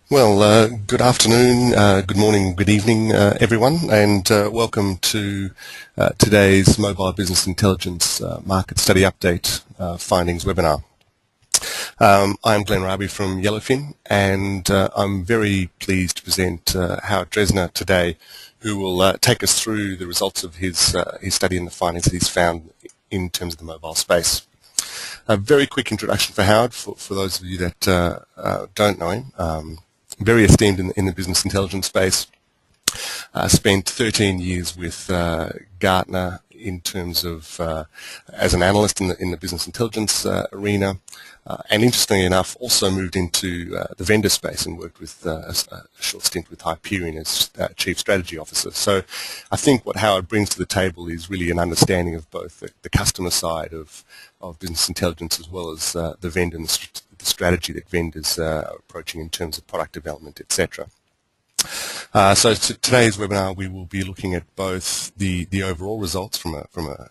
Well, good afternoon, good morning, good evening, everyone, and welcome to today's Mobile Business Intelligence Market Study Update Findings webinar. I'm Glenn Raby from Yellowfin, and I'm very pleased to present Howard Dresner today, who will take us through the results of his study and the findings that he's found in terms of the mobile space. A very quick introduction for Howard, for those of you that don't know him. Very esteemed in the business intelligence space. Spent 13 years with Gartner in terms of as an analyst in the business intelligence arena, and interestingly enough, also moved into the vendor space and worked with a short stint with Hyperion as Chief Strategy Officer. So I think what Howard brings to the table is really an understanding of both the customer side of business intelligence as well as the vendor and the strategy that vendors are approaching in terms of product development, etc. So today's webinar, we will be looking at both the overall results from a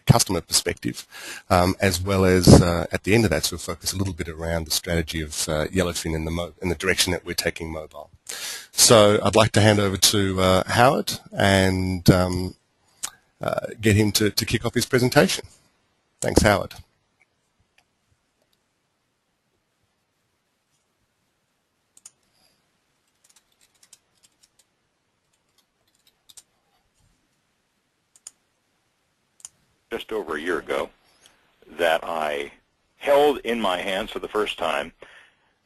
customer perspective, as well as at the end of that, so we'll focus a little bit around the strategy of Yellowfin and the direction that we're taking mobile. So I'd like to hand over to Howard and get him to kick off his presentation. Thanks, Howard. Just over a year ago that I held in my hands for the first time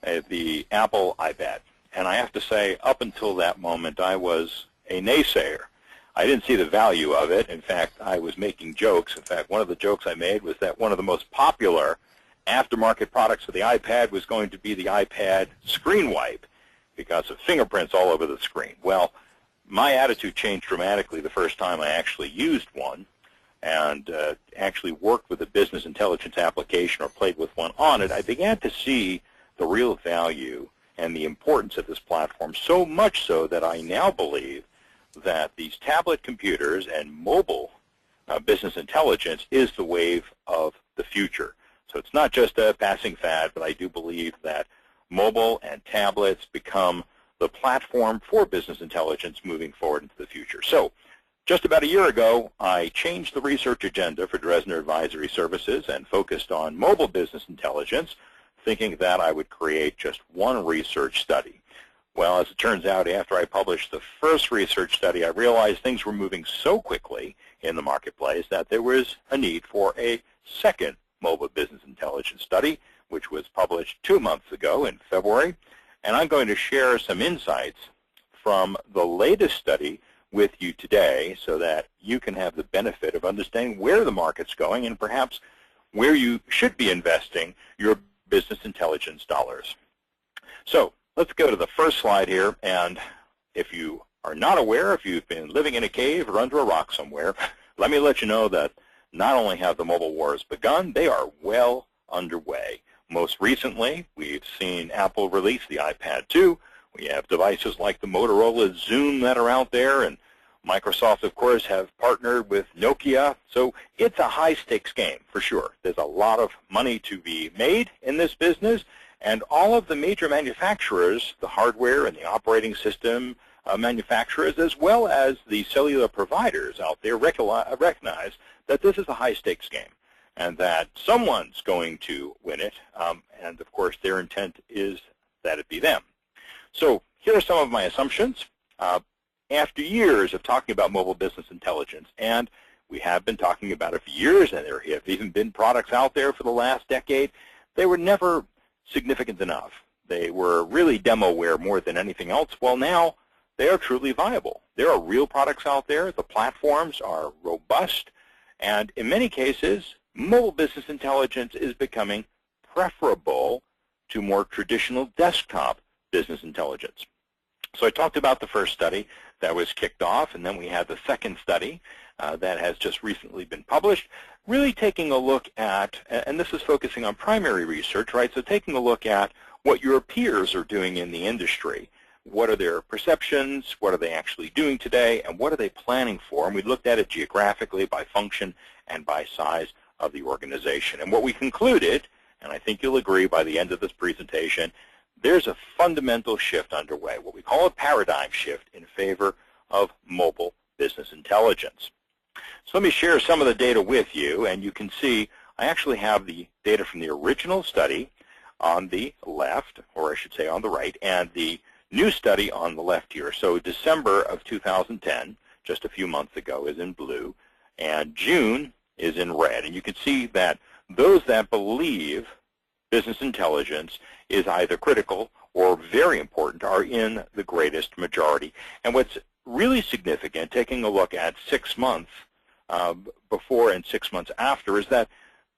the Apple iPad. And I have to say, up until that moment, I was a naysayer. I didn't see the value of it. In fact, I was making jokes. In fact, one of the jokes I made was that one of the most popular aftermarket products for the iPad was going to be the iPad screen wipe because of fingerprints all over the screen. Well, my attitude changed dramatically the first time I actually used one and actually worked with a business intelligence application or played with one on it. I began to see the real value and the importance of this platform, so much so that I now believe that these tablet computers and mobile business intelligence is the wave of the future. So it's not just a passing fad, but I do believe that mobile and tablets become the platform for business intelligence moving forward into the future. So just about a year ago, I changed the research agenda for Dresner Advisory Services and focused on mobile business intelligence, thinking that I would create just one research study. Well, as it turns out, after I published the first research study, I realized things were moving so quickly in the marketplace that there was a need for a second mobile business intelligence study, which was published 2 months ago in February. And I'm going to share some insights from the latest study with you today so that you can have the benefit of understanding where the market's going and perhaps where you should be investing your business intelligence dollars. So let's go to the first slide here, and if you are not aware, if you've been living in a cave or under a rock somewhere, let me let you know that not only have the mobile wars begun, they are well underway. Most recently, we've seen Apple release the iPad 2. We have devices like the Motorola Xoom that are out there, and Microsoft, of course, have partnered with Nokia. So it's a high-stakes game, for sure. There's a lot of money to be made in this business, and all of the major manufacturers, the hardware and the operating system manufacturers, as well as the cellular providers out there, recognize that this is a high-stakes game and that someone's going to win it, and, of course, their intent is that it be them. So here are some of my assumptions. After years of talking about mobile business intelligence, and we have been talking about it for years, and there have even been products out there for the last decade, they were never significant enough. They were really demoware more than anything else. Well, now they are truly viable. There are real products out there. The platforms are robust, and in many cases, mobile business intelligence is becoming preferable to more traditional desktop business intelligence. So I talked about the first study that was kicked off, and then we had the second study that has just recently been published, really taking a look at, and this is focusing on primary research, right? So taking a look at what your peers are doing in the industry. What are their perceptions? What are they actually doing today? And what are they planning for? And we looked at it geographically by function and by size of the organization. And what we concluded, and I think you'll agree by the end of this presentation, there's a fundamental shift underway, what we call a paradigm shift in favor of mobile business intelligence. So let me share some of the data with you, and you can see I actually have the data from the original study on the left, or I should say on the right, and the new study on the left here. So December of 2010, just a few months ago, is in blue, and June is in red. And you can see that those that believe business intelligence is either critical or very important are in the greatest majority. And what's really significant, taking a look at 6 months before and 6 months after, is that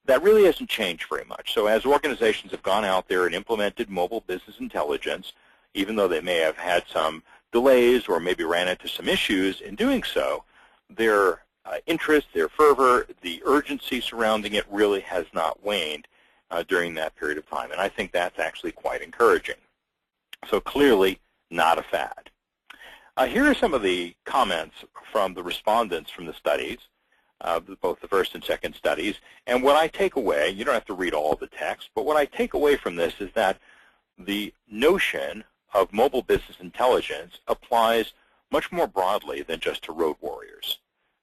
that really hasn't changed very much. So as organizations have gone out there and implemented mobile business intelligence, even though they may have had some delays or maybe ran into some issues in doing so, their interest, their fervor, the urgency surrounding it really has not waned during that period of time. And I think that's actually quite encouraging. So clearly not a fad. Here are some of the comments from the respondents from the studies, both the first and second studies. And what I take away, you don't have to read all the text, but what I take away from this is that the notion of mobile business intelligence applies much more broadly than just to road warriors.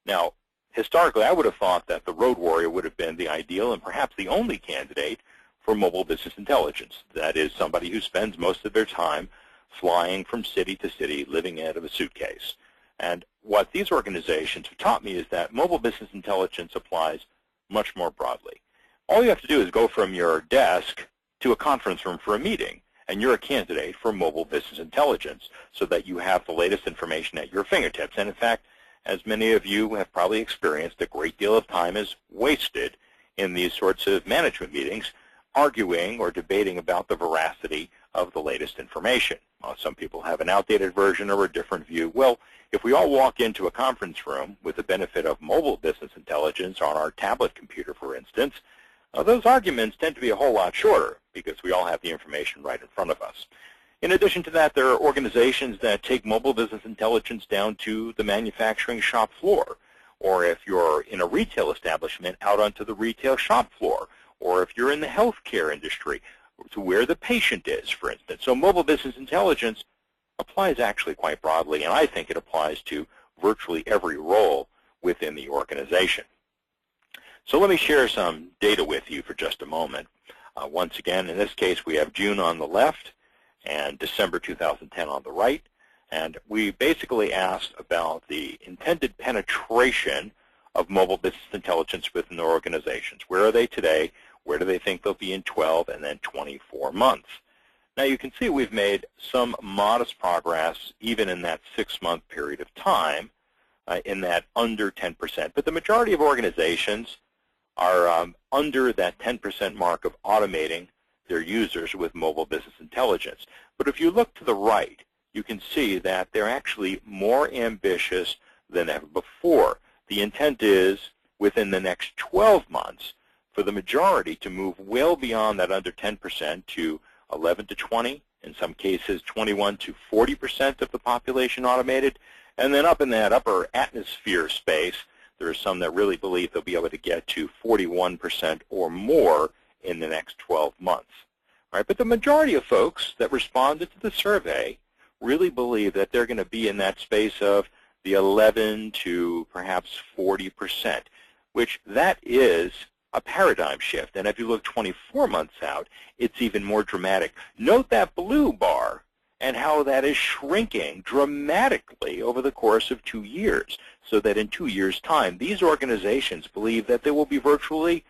Now, historically, I would have thought that the road warrior would have been the ideal and perhaps the only candidate for mobile business intelligence. That is, somebody who spends most of their time flying from city to city, living out of a suitcase. And what these organizations have taught me is that mobile business intelligence applies much more broadly. All you have to do is go from your desk to a conference room for a meeting, and you're a candidate for mobile business intelligence so that you have the latest information at your fingertips. And in fact, as many of you have probably experienced, a great deal of time is wasted in these sorts of management meetings arguing or debating about the veracity of the latest information. Some people have an outdated version or a different view. Well, if we all walk into a conference room with the benefit of mobile business intelligence on our tablet computer, for instance, those arguments tend to be a whole lot shorter because we all have the information right in front of us. In addition to that, there are organizations that take mobile business intelligence down to the manufacturing shop floor, or if you're in a retail establishment, out onto the retail shop floor, or if you're in the healthcare industry, to where the patient is, for instance. So mobile business intelligence applies actually quite broadly, and I think it applies to virtually every role within the organization. So let me share some data with you for just a moment. Once again, in this case, we have June on the left and December 2010 on the right. And we basically asked about the intended penetration of mobile business intelligence within their organizations. Where are they today? Where do they think they'll be in 12 and then 24 months? Now you can see we've made some modest progress even in that 6-month period of time in that under 10%. But the majority of organizations are under that 10% mark of automating their users with mobile business intelligence. But if you look to the right, you can see that they're actually more ambitious than ever before. The intent is within the next 12 months for the majority to move well beyond that under 10% to 11 to 20, in some cases 21 to 40% of the population automated. And then up in that upper atmosphere space, there are some that really believe they'll be able to get to 41% or more in the next 12 months. All right, but the majority of folks that responded to the survey really believe that they're going to be in that space of the 11 to perhaps 40%, which that is a paradigm shift. And if you look 24 months out, it's even more dramatic. Note that blue bar and how that is shrinking dramatically over the course of 2 years, so that in 2 years' time, these organizations believe that there will be virtually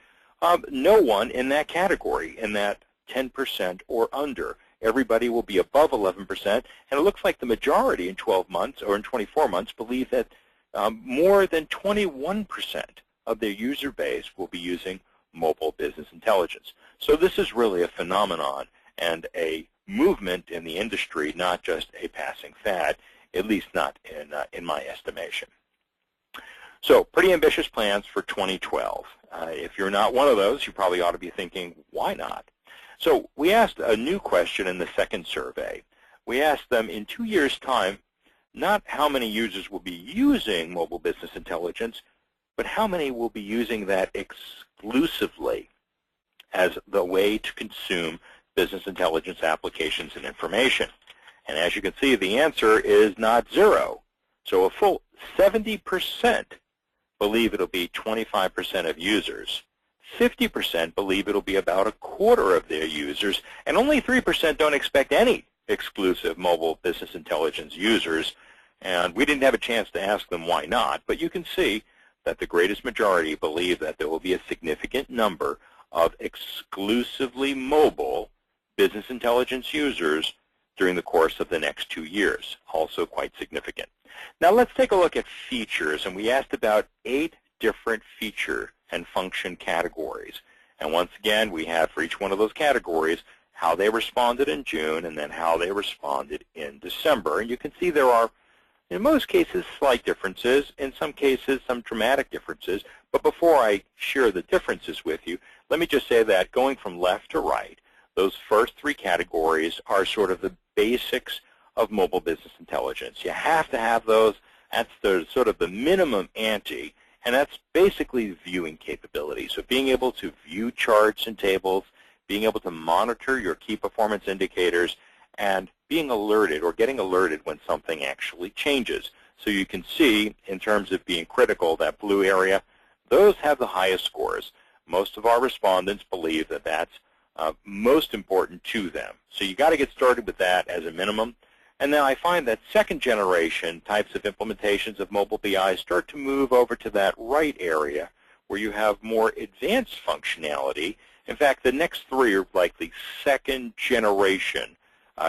no one in that category, in that 10% or under. Everybody will be above 11%, and it looks like the majority in 12 months or in 24 months believe that more than 21% of their user base will be using mobile business intelligence. So this is really a phenomenon and a movement in the industry, not just a passing fad, at least not in my estimation. So pretty ambitious plans for 2012. If you're not one of those, you probably ought to be thinking, why not? So we asked a new question in the second survey. We asked them in 2 years' time, not how many users will be using mobile business intelligence, but how many will be using that exclusively as the way to consume business intelligence applications and information? And as you can see, the answer is not 0. So a full 70% believe it'll be 25% of users. 50% believe it'll be about a quarter of their users, and only 3% don't expect any exclusive mobile business intelligence users. And we didn't have a chance to ask them why not, but you can see that the greatest majority believe that there will be a significant number of exclusively mobile business intelligence users during the course of the next 2 years, also quite significant. Now let's take a look at features, and we asked about 8 different feature and function categories. And once again, we have for each one of those categories how they responded in June and then how they responded in December. And you can see there are, in most cases, slight differences, in some cases, some dramatic differences. But before I share the differences with you, let me just say that going from left to right, those first 3 categories are sort of the basics of mobile business intelligence. You have to have those. That's the sort of the minimum ante, and that's basically viewing capability. So being able to view charts and tables, being able to monitor your key performance indicators, and being alerted or getting alerted when something actually changes. So you can see, in terms of being critical, that blue area, those have the highest scores. Most of our respondents believe that that's most important to them. So you got to get started with that as a minimum. And then I find that second generation types of implementations of mobile BI start to move over to that right area where you have more advanced functionality. In fact, the next 3 are like the second generation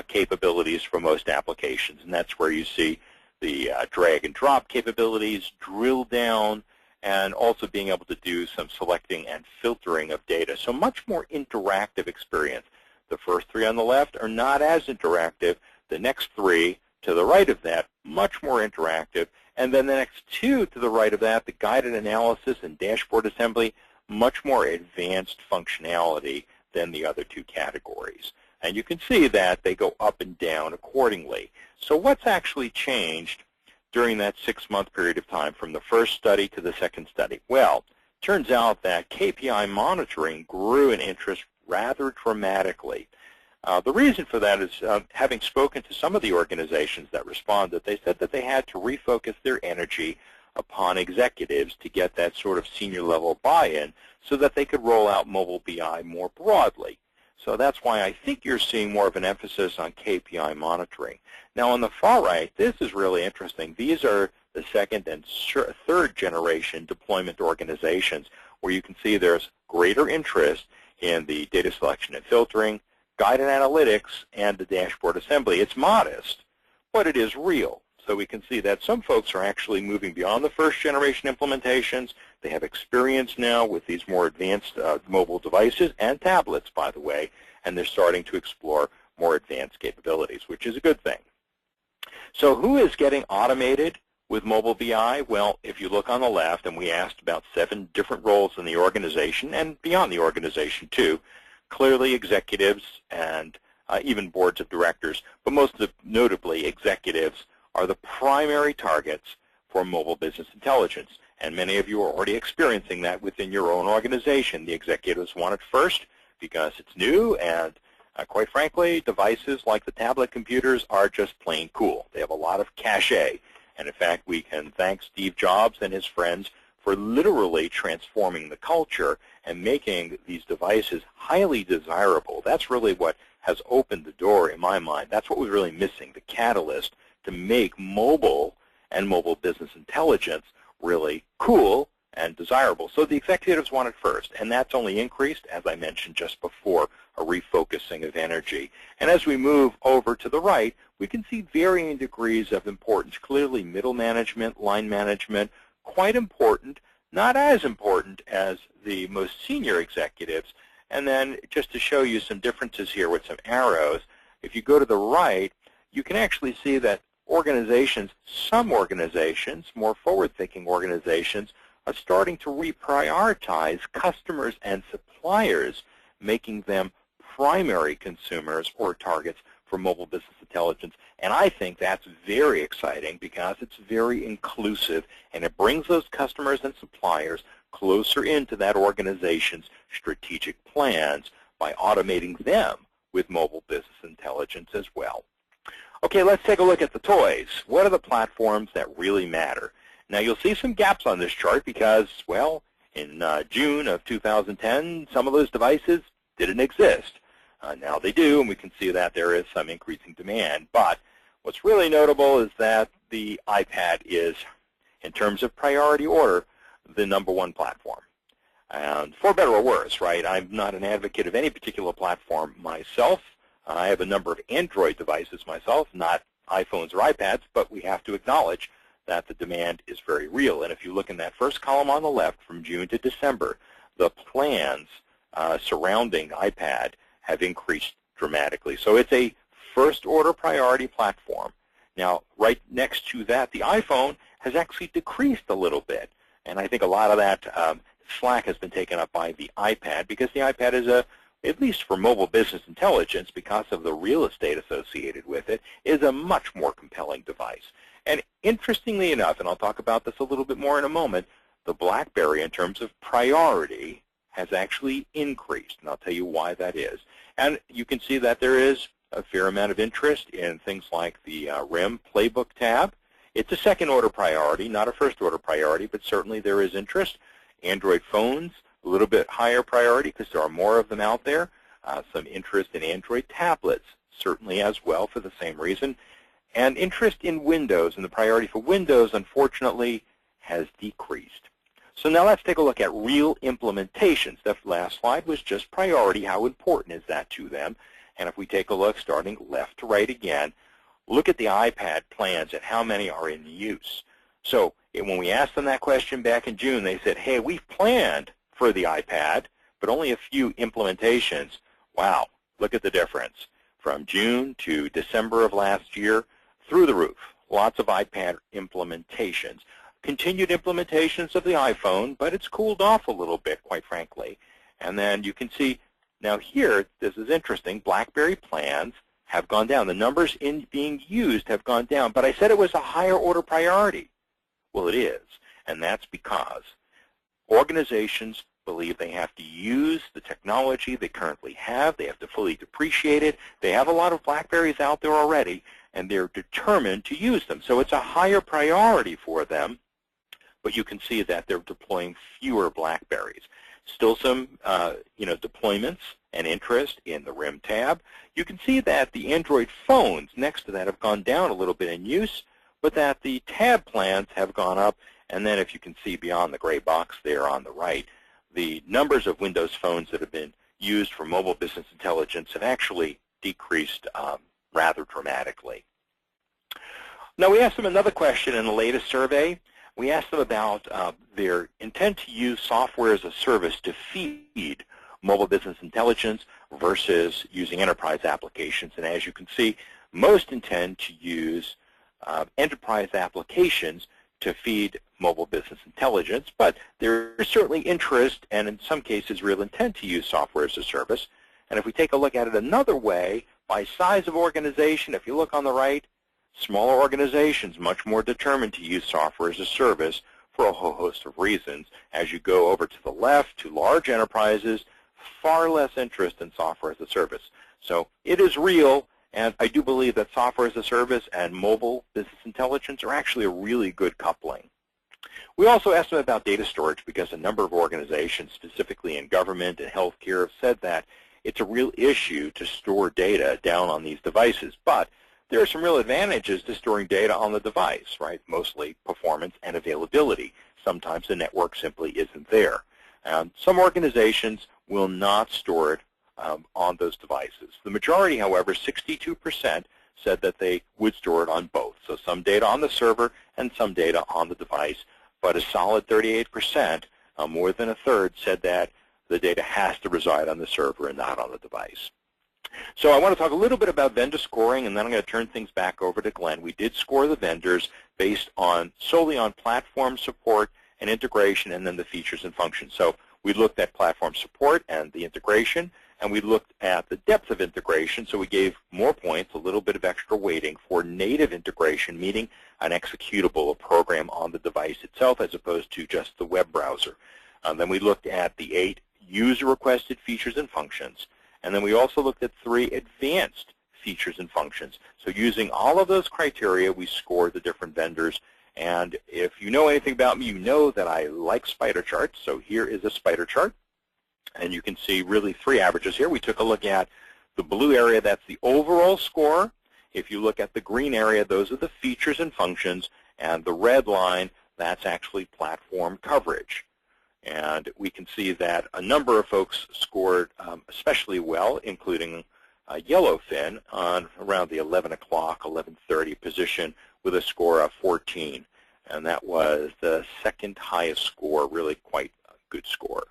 capabilities for most applications, and that's where you see the drag and drop capabilities, drill down, and also being able to do some selecting and filtering of data. So much more interactive experience. The first 3 on the left are not as interactive. The next 3 to the right of that, much more interactive. And then the next 2 to the right of that, the guided analysis and dashboard assembly, much more advanced functionality than the other 2 categories. And you can see that they go up and down accordingly. So what's actually changed during that 6-month period of time from the first study to the second study? Well, it turns out that KPI monitoring grew in interest rather dramatically. The reason for that is, having spoken to some of the organizations that responded, they said that they had to refocus their energy upon executives to get that sort of senior level buy-in so that they could roll out mobile BI more broadly. So that's why I think you're seeing more of an emphasis on KPI monitoring. Now on the far right, this is really interesting. These are the second and third generation deployment organizations where you can see there's greater interest in the data selection and filtering, guided analytics, and the dashboard assembly. It's modest, but it is real. So we can see that some folks are actually moving beyond the first generation implementations. They have experience now with these more advanced mobile devices and tablets, by the way, and they're starting to explore more advanced capabilities, which is a good thing. So who is getting automated with mobile BI? Well, if you look on the left, and we asked about 7 different roles in the organization and beyond the organization too, clearly executives and even boards of directors, but most notably executives are the primary targets for mobile business intelligence. And many of you are already experiencing that within your own organization. The executives want it first because it's new, and quite frankly, devices like the tablet computers are just plain cool. They have a lot of cachet. And in fact, we can thank Steve Jobs and his friends for literally transforming the culture and making these devices highly desirable. That's really what has opened the door in my mind. That's what was really missing, the catalyst to make mobile and mobile business intelligence really cool and desirable. So the executives want it first, and that's only increased, as I mentioned just before, a refocusing of energy. And as we move over to the right, we can see varying degrees of importance. Clearly, middle management, line management, quite important, not as important as the most senior executives. And then just to show you some differences here with some arrows, if you go to the right, you can actually see that organizations, some organizations, more forward-thinking organizations, are starting to reprioritize customers and suppliers, making them primary consumers or targets for mobile business intelligence. And I think that's very exciting because it's very inclusive, and it brings those customers and suppliers closer into that organization's strategic plans by automating them with mobile business intelligence as well. Okay, let's take a look at the toys. What are the platforms that really matter? Now, you'll see some gaps on this chart because, well, in June of 2010, some of those devices didn't exist. Now they do, and we can see that there is some increasing demand. But what's really notable is that the iPad is, in terms of priority order, the #1 platform. And for better or worse, right, I'm not an advocate of any particular platform myself. I have a number of Android devices myself, not iPhones or iPads, but we have to acknowledge that the demand is very real. And if you look in that first column on the left from June to December, the plans surrounding iPad have increased dramatically. So it's a first-order priority platform. Now, right next to that, the iPhone has actually decreased a little bit. And I think a lot of that slack has been taken up by the iPad because the iPad is at least for mobile business intelligence, because of the real estate associated with it, is a much more compelling device. And interestingly enough, and I'll talk about this a little bit more in a moment, the BlackBerry, in terms of priority, has actually increased, and I'll tell you why that is. And you can see that there is a fair amount of interest in things like the RIM Playbook tab. It's a second-order priority, not a first-order priority, but certainly there is interest. Android phones, a little bit higher priority because there are more of them out there. Some interest in Android tablets, certainly as well for the same reason. And interest in Windows, and the priority for Windows, unfortunately, has decreased. So now let's take a look at real implementations. That last slide was just priority. How important is that to them? And if we take a look, starting left to right again, look at the iPad plans and how many are in use. So when we asked them that question back in June, they said, hey, we've planned for the iPad, but only a few implementations. Wow, look at the difference. From June to December of last year, through the roof. Lots of iPad implementations. Continued implementations of the iPhone, but it's cooled off a little bit, quite frankly. And then you can see, now here, this is interesting, BlackBerry plans have gone down. The numbers in being used have gone down, but I said it was a higher order priority. Well, it is, and that's because organizations believe they have to use the technology they currently have. They have to fully depreciate it. They have a lot of BlackBerries out there already, and they're determined to use them. So it's a higher priority for them, but you can see that they're deploying fewer BlackBerries. Still some deployments and interest in the RIM tab. You can see that the Android phones next to that have gone down a little bit in use, but that the tab plans have gone up. And then if you can see beyond the gray box there on the right, the numbers of Windows phones that have been used for mobile business intelligence have actually decreased rather dramatically. Now, we asked them another question in the latest survey. We asked them about their intent to use software as a service to feed mobile business intelligence versus using enterprise applications. And as you can see, most intend to use enterprise applications to feed mobile business intelligence, but there is certainly interest and in some cases real intent to use software as a service. And if we take a look at it another way, by size of organization, if you look on the right, smaller organizations much more determined to use software as a service for a whole host of reasons. As you go over to the left to large enterprises, far less interest in software as a service. So it is real, and I do believe that software as a service and mobile business intelligence are actually a really good coupling. We also asked them about data storage because a number of organizations, specifically in government and healthcare, have said that it's a real issue to store data down on these devices. But there are some real advantages to storing data on the device, right? Mostly performance and availability. Sometimes the network simply isn't there. And some organizations will not store it on those devices. The majority, however, 62%, said that they would store it on both. So some data on the server and some data on the device. But a solid 38%, more than a third, said that the data has to reside on the server and not on the device. So I want to talk a little bit about vendor scoring, and then I'm going to turn things back over to Glenn. We did score the vendors based solely on platform support and integration and then the features and functions. So we looked at platform support and the integration, and we looked at the depth of integration. So we gave more points, a little bit of extra weighting for native integration, meaning an executable, a program on the device itself as opposed to just the web browser. Then we looked at the 8 user-requested features and functions. And then we also looked at 3 advanced features and functions. So using all of those criteria, we scored the different vendors. And if you know anything about me, you know that I like spider charts. So here is a spider chart. And you can see really 3 averages here. We took a look at the blue area, that's the overall score. If you look at the green area, those are the features and functions. And the red line, that's actually platform coverage. And we can see that a number of folks scored especially well, including Yellowfin on around the 11 o'clock, 11:30 position with a score of 14. And that was the second highest score, really quite a good score.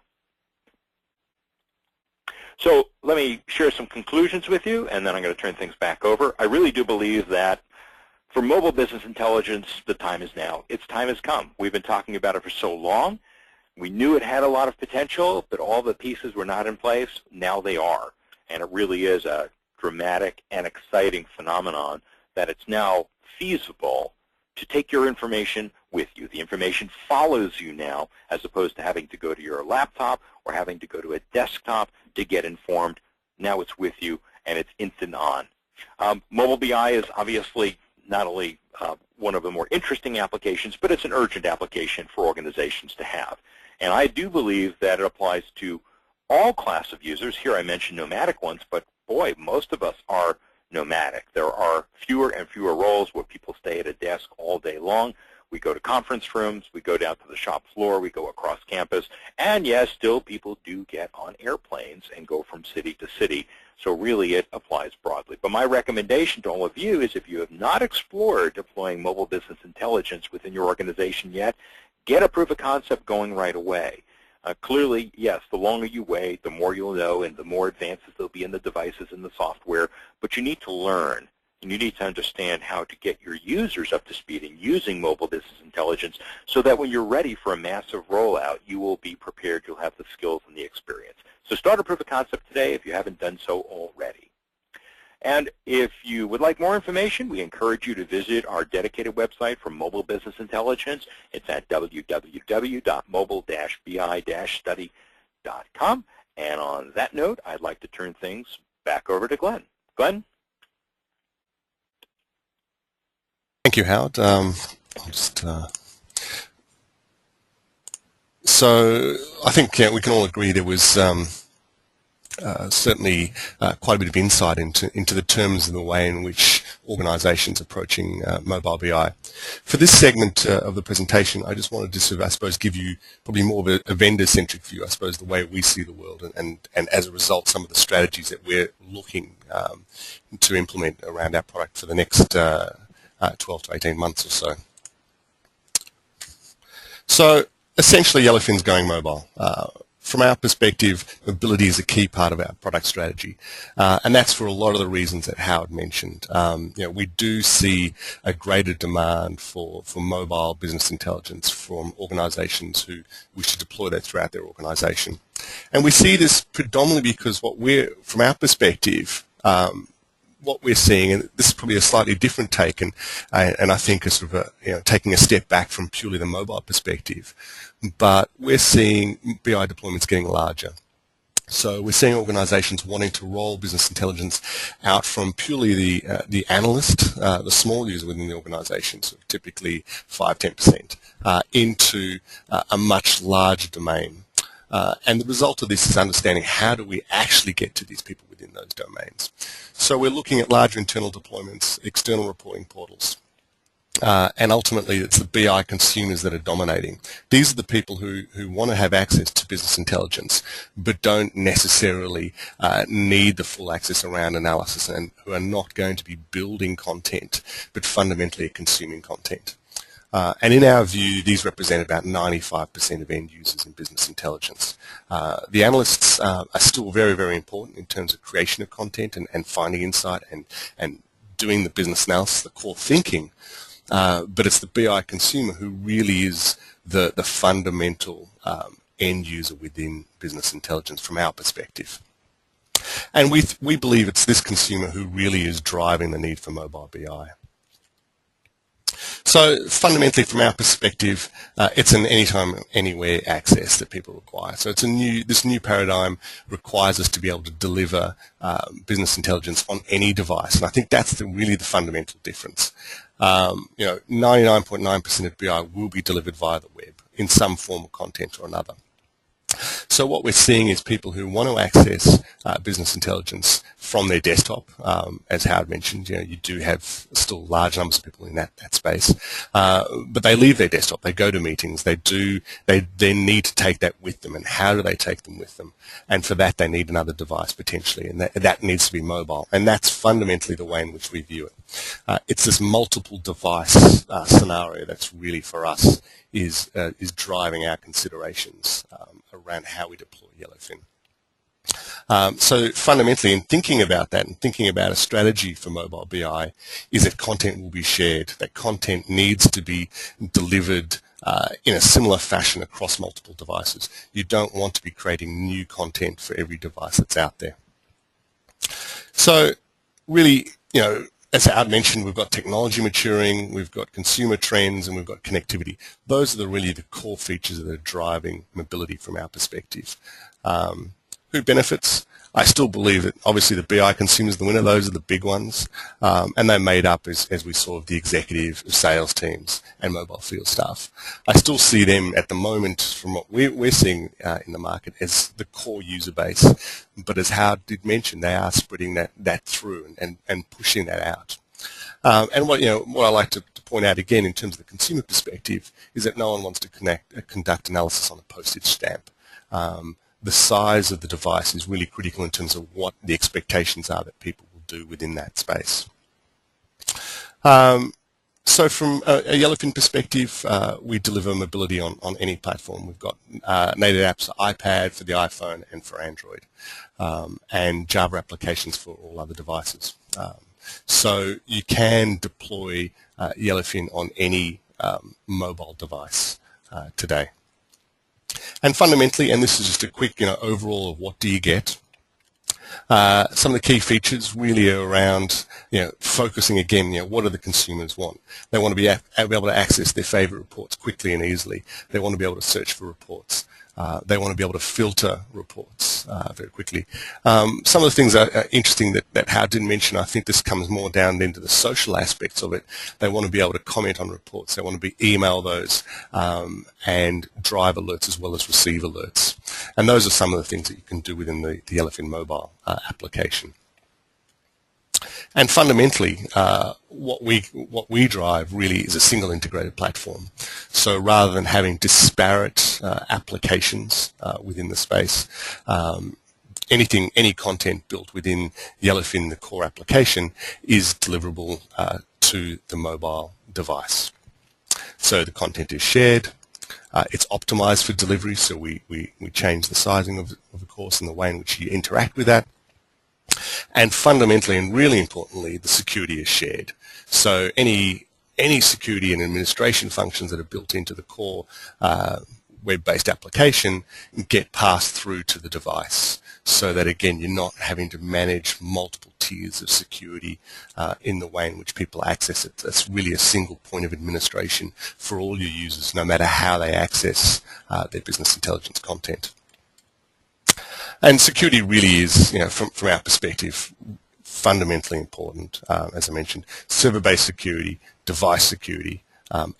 So let me share some conclusions with you, and then I'm going to turn things back over. I really do believe that for mobile business intelligence, the time is now. Its time has come. We've been talking about it for so long. We knew it had a lot of potential, but all the pieces were not in place. Now they are. And it really is a dramatic and exciting phenomenon that it's now feasible to take your information with you. The information follows you now, as opposed to having to go to your laptop or having to go to a desktop to get informed. Now it's with you, and it's instant on. Mobile BI is obviously not only one of the more interesting applications, but it's an urgent application for organizations to have. And I do believe that it applies to all class of users. Here I mentioned nomadic ones, but boy, most of us are nomadic. There are fewer and fewer roles where people stay at a desk all day long. We go to conference rooms, we go down to the shop floor, we go across campus, and yes, still people do get on airplanes and go from city to city. So really it applies broadly. But my recommendation to all of you is, if you have not explored deploying mobile business intelligence within your organization yet, get a proof of concept going right away. Clearly, yes, the longer you wait, the more you'll know, and the more advances there'll be in the devices and the software. But you need to learn, and you need to understand how to get your users up to speed in using mobile business intelligence, so that when you're ready for a massive rollout, you will be prepared. You'll have the skills and the experience. So start a proof of concept today if you haven't done so already. And if you would like more information, we encourage you to visit our dedicated website for mobile business intelligence. It's at www.mobile-bi-study.com. And on that note, I'd like to turn things back over to Glenn. Glenn? Thank you, Howard. So I think we can all agree there was certainly quite a bit of insight into the terms and the way in which organizations are approaching mobile BI. For this segment of the presentation, I just wanted to sort of, I suppose, give you probably more of a vendor-centric view, I suppose, the way we see the world, and as a result, some of the strategies that we're looking to implement around our product for the next 12 to 18 months or so. So essentially, Yellowfin's going mobile. From our perspective, mobility is a key part of our product strategy, and that's for a lot of the reasons that Howard mentioned. We do see a greater demand for mobile business intelligence from organizations who wish to deploy that throughout their organization. And we see this predominantly because from our perspective, what we're seeing, and this is probably a slightly different take, and I think a sort of taking a step back from purely the mobile perspective, but we're seeing BI deployments getting larger. So we're seeing organizations wanting to roll business intelligence out from purely the analyst, the small user within the organization, so typically 5-10%, into a much larger domain. And the result of this is understanding how do we actually get to these people within those domains. So we're looking at larger internal deployments, external reporting portals, and ultimately it's the BI consumers that are dominating. These are the people who want to have access to business intelligence but don't necessarily need the full access around analysis, and who are not going to be building content but fundamentally consuming content. And in our view, these represent about 95% of end users in business intelligence. The analysts are still very, very important in terms of creation of content and finding insight and doing the business analysis, the core thinking. But it's the BI consumer who really is the fundamental end user within business intelligence from our perspective. And we believe it's this consumer who really is driving the need for mobile BI. So So fundamentally, from our perspective, it's an anytime, anywhere access that people require. So it's this new paradigm requires us to be able to deliver business intelligence on any device, and I think that's really the fundamental difference. 99.9% of BI will be delivered via the web in some form of content or another. So what we're seeing is people who want to access business intelligence from their desktop. As Howard mentioned, you do have still large numbers of people in that space, but they leave their desktop. They go to meetings. They then need to take that with them. And how do they take them with them? And for that, they need another device potentially, and that needs to be mobile. And that's fundamentally the way in which we view it. It's this multiple device scenario that's really for us is driving our considerations around how we deploy Yellowfin. So fundamentally, in thinking about that and thinking about a strategy for mobile BI, is that content will be shared, that content needs to be delivered in a similar fashion across multiple devices. You don't want to be creating new content for every device that's out there. So really, as Howard mentioned, we've got technology maturing, we've got consumer trends, and we've got connectivity. Those are really the core features that are driving mobility from our perspective. Who benefits? I still believe that obviously the BI consumers, the winner, those are the big ones, and they're made up, as we saw, of the executive, sales teams, and mobile field staff. I still see them at the moment, from what we're seeing in the market, as the core user base. But as Howard did mention, they are spreading that through and pushing that out. And what I like to point out again in terms of the consumer perspective is that no one wants to conduct analysis on a postage stamp. The size of the device is really critical in terms of what the expectations are that people will do within that space. So from a Yellowfin perspective, we deliver mobility on any platform. We've got native apps for iPad, for the iPhone, and for Android, and Java applications for all other devices. So you can deploy Yellowfin on any mobile device today. And fundamentally, and this is just a quick overall of what do you get, some of the key features really are around focusing again, what do the consumers want? They want to be able to access their favorite reports quickly and easily. They want to be able to search for reports. They want to be able to filter reports very quickly. Some of the things are interesting that Howard didn't mention. I think this comes more down into the social aspects of it. They want to be able to comment on reports. They want to email those and drive alerts as well as receive alerts. And those are some of the things that you can do within the Yellowfin mobile application. And fundamentally, what we drive really is a single integrated platform. So rather than having disparate applications within the space, any content built within Yellowfin, the core application, is deliverable to the mobile device. So the content is shared. It's optimized for delivery, so we change the sizing of the course and the way in which you interact with that. And fundamentally, and really importantly, the security is shared. So any security and administration functions that are built into the core web-based application get passed through to the device, so that again you're not having to manage multiple tiers of security in the way in which people access it. That's really a single point of administration for all your users, no matter how they access their business intelligence content. And security really is, from our perspective, fundamentally important. As I mentioned, server-based security, device security,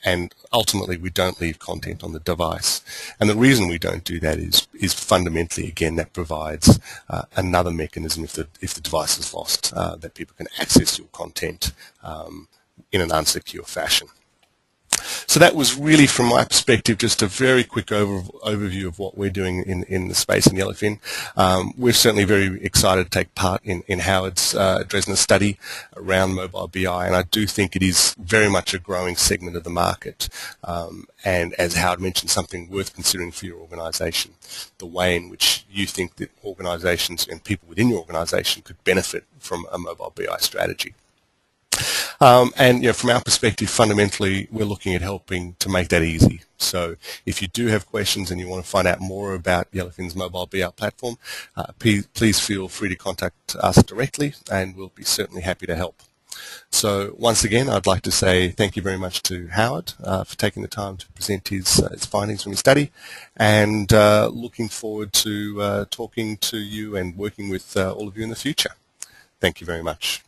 and ultimately we don't leave content on the device. And the reason we don't do that is fundamentally, again, that provides another mechanism if the device is lost, that people can access your content in an unsecure fashion. So that was really, from my perspective, just a very quick overview of what we're doing in the space in Yellowfin. We're certainly very excited to take part in Howard's Dresner study around mobile BI, and I do think it is very much a growing segment of the market. And as Howard mentioned, something worth considering for your organisation, the way in which you think that organisations and people within your organisation could benefit from a mobile BI strategy. And from our perspective, fundamentally, we're looking at helping to make that easy. So if you do have questions and you want to find out more about Yellowfin's mobile BI platform, please feel free to contact us directly, and we'll be certainly happy to help. So once again, I'd like to say thank you very much to Howard for taking the time to present his findings from his study, and looking forward to talking to you and working with all of you in the future. Thank you very much.